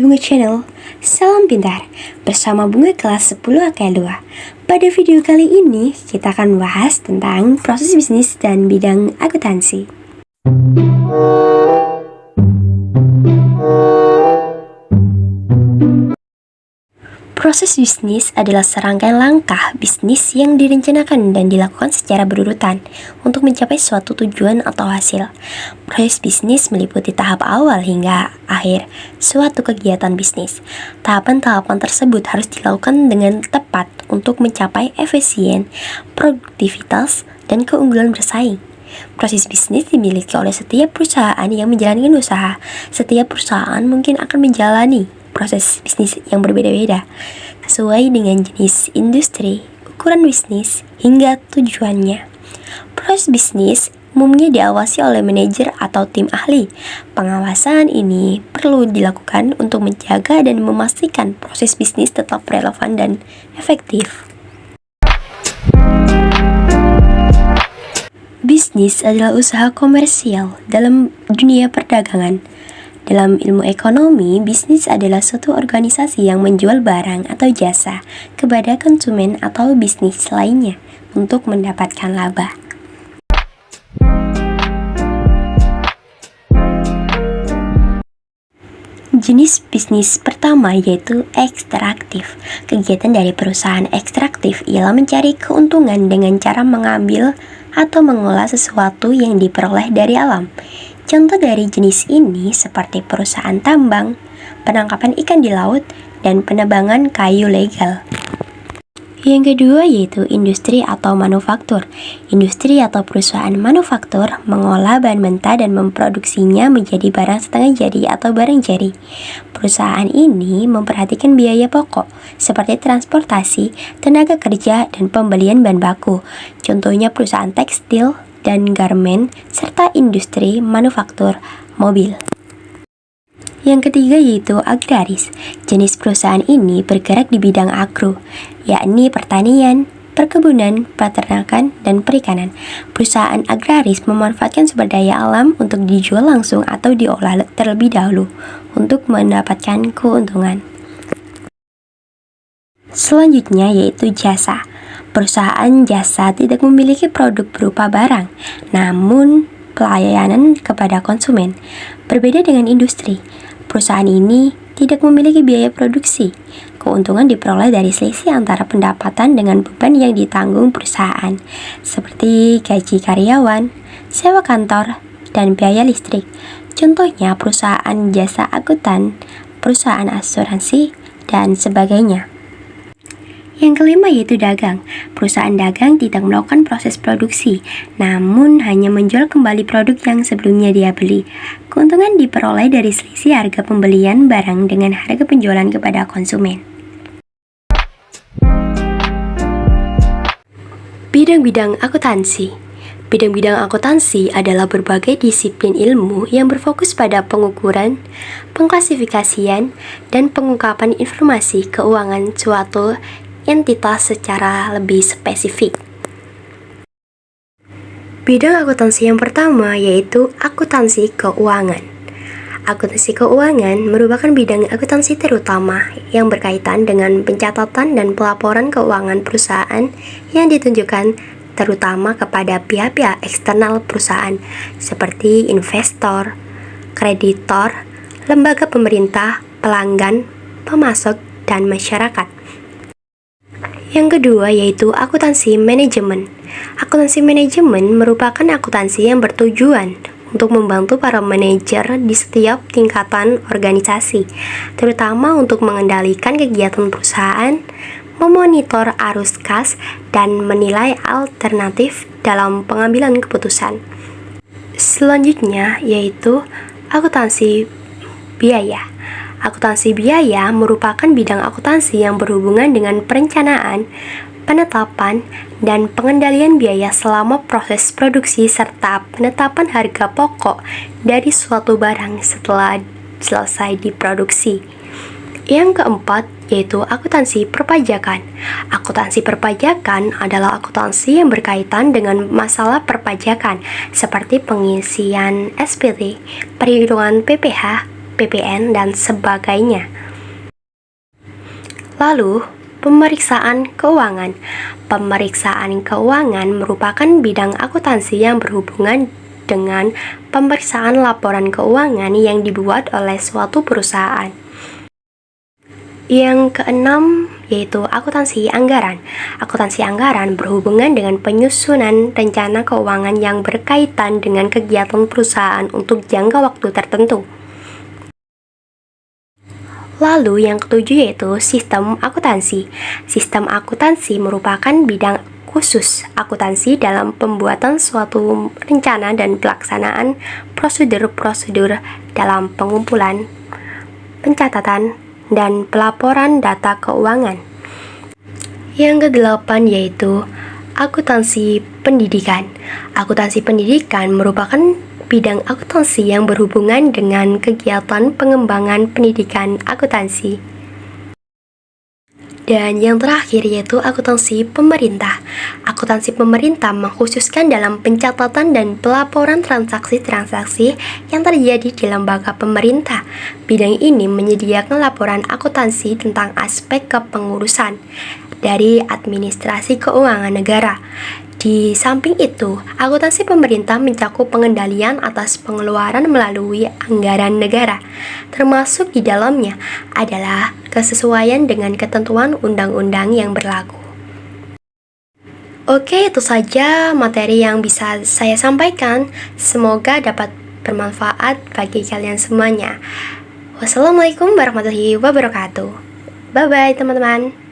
Bunga Channel. Salam pintar, bersama Bunga kelas 10 AKL 2. Pada video kali ini, kita akan membahas tentang proses bisnis dan bidang akuntansi. Proses bisnis adalah serangkaian langkah bisnis yang direncanakan dan dilakukan secara berurutan untuk mencapai suatu tujuan atau hasil. Proses bisnis meliputi tahap awal hingga akhir suatu kegiatan bisnis. Tahapan-tahapan tersebut harus dilakukan dengan tepat untuk mencapai efisien, produktivitas, dan keunggulan bersaing. Proses bisnis dimiliki oleh setiap perusahaan yang menjalankan usaha. Setiap perusahaan mungkin akan menjalani proses bisnis yang berbeda-beda sesuai dengan jenis industri, ukuran bisnis, hingga tujuannya. Proses bisnis umumnya diawasi oleh manajer atau tim ahli. Pengawasan ini perlu dilakukan untuk menjaga dan memastikan proses bisnis tetap relevan dan efektif. Bisnis adalah usaha komersial dalam dunia perdagangan. Dalam ilmu ekonomi, bisnis adalah suatu organisasi yang menjual barang atau jasa kepada konsumen atau bisnis lainnya untuk mendapatkan laba. Jenis bisnis pertama yaitu ekstraktif. Kegiatan dari perusahaan ekstraktif ialah mencari keuntungan dengan cara mengambil atau mengolah sesuatu yang diperoleh dari alam. Contoh dari jenis ini seperti perusahaan tambang, penangkapan ikan di laut, dan penebangan kayu legal. Yang kedua yaitu industri atau manufaktur. Industri atau perusahaan manufaktur mengolah bahan mentah dan memproduksinya menjadi barang setengah jadi atau barang jadi. Perusahaan ini memperhatikan biaya pokok seperti transportasi, tenaga kerja, dan pembelian bahan baku. Contohnya perusahaan tekstil dan garmen, serta industri manufaktur mobil. Yang ketiga yaitu agraris. Jenis perusahaan ini bergerak di bidang agro, yakni pertanian, perkebunan, peternakan, dan perikanan. Perusahaan agraris memanfaatkan sumber daya alam untuk dijual langsung atau diolah terlebih dahulu untuk mendapatkan keuntungan. Selanjutnya yaitu jasa. Perusahaan jasa tidak memiliki produk berupa barang, namun pelayanan kepada konsumen. Berbeda dengan industri, perusahaan ini tidak memiliki biaya produksi. Keuntungan diperoleh dari selisih antara pendapatan dengan beban yang ditanggung perusahaan, seperti gaji karyawan, sewa kantor, dan biaya listrik. Contohnya perusahaan jasa akuntan, perusahaan asuransi, dan sebagainya. Yang kelima yaitu dagang. Perusahaan dagang tidak melakukan proses produksi, namun hanya menjual kembali produk yang sebelumnya dia beli. Keuntungan diperoleh dari selisih harga pembelian barang dengan harga penjualan kepada konsumen. Bidang-bidang akuntansi. Bidang-bidang akuntansi adalah berbagai disiplin ilmu yang berfokus pada pengukuran, pengklasifikasian, dan pengungkapan informasi keuangan suatu entitas secara lebih spesifik. Bidang akuntansi yang pertama yaitu akuntansi keuangan. Akuntansi keuangan merupakan bidang akuntansi terutama yang berkaitan dengan pencatatan dan pelaporan keuangan perusahaan yang ditunjukkan terutama kepada pihak-pihak eksternal perusahaan seperti investor, kreditor, lembaga pemerintah, pelanggan, pemasok, dan masyarakat. Yang kedua yaitu akuntansi manajemen. Akuntansi manajemen merupakan akuntansi yang bertujuan untuk membantu para manajer di setiap tingkatan organisasi, terutama untuk mengendalikan kegiatan perusahaan, memonitor arus kas, dan menilai alternatif dalam pengambilan keputusan. Selanjutnya yaitu akuntansi biaya. Akuntansi biaya merupakan bidang akuntansi yang berhubungan dengan perencanaan, penetapan, dan pengendalian biaya selama proses produksi serta penetapan harga pokok dari suatu barang setelah selesai diproduksi. Yang keempat yaitu akuntansi perpajakan. Akuntansi perpajakan adalah akuntansi yang berkaitan dengan masalah perpajakan seperti pengisian SPT, perhitungan PPh, PPN, dan sebagainya. Lalu, pemeriksaan keuangan. Pemeriksaan keuangan merupakan bidang akuntansi yang berhubungan dengan pemeriksaan laporan keuangan yang dibuat oleh suatu perusahaan. Yang keenam yaitu akuntansi anggaran. Akuntansi anggaran berhubungan dengan penyusunan rencana keuangan yang berkaitan dengan kegiatan perusahaan untuk jangka waktu tertentu. Lalu yang ketujuh yaitu sistem akuntansi. Sistem akuntansi merupakan bidang khusus akuntansi dalam pembuatan suatu rencana dan pelaksanaan prosedur-prosedur dalam pengumpulan, pencatatan, dan pelaporan data keuangan. Yang kedelapan yaitu akuntansi pendidikan. Akuntansi pendidikan merupakan bidang akuntansi yang berhubungan dengan kegiatan pengembangan pendidikan akuntansi. Dan yang terakhir yaitu akuntansi pemerintah. Akuntansi pemerintah mengkhususkan dalam pencatatan dan pelaporan transaksi-transaksi yang terjadi di lembaga pemerintah. Bidang ini menyediakan laporan akuntansi tentang aspek kepengurusan dari administrasi keuangan negara. Di samping itu, akuntansi pemerintah mencakup pengendalian atas pengeluaran melalui anggaran negara, termasuk di dalamnya adalah kesesuaian dengan ketentuan undang-undang yang berlaku. Oke, itu saja materi yang bisa saya sampaikan. Semoga dapat bermanfaat bagi kalian semuanya. Wassalamualaikum warahmatullahi wabarakatuh. Bye-bye teman-teman.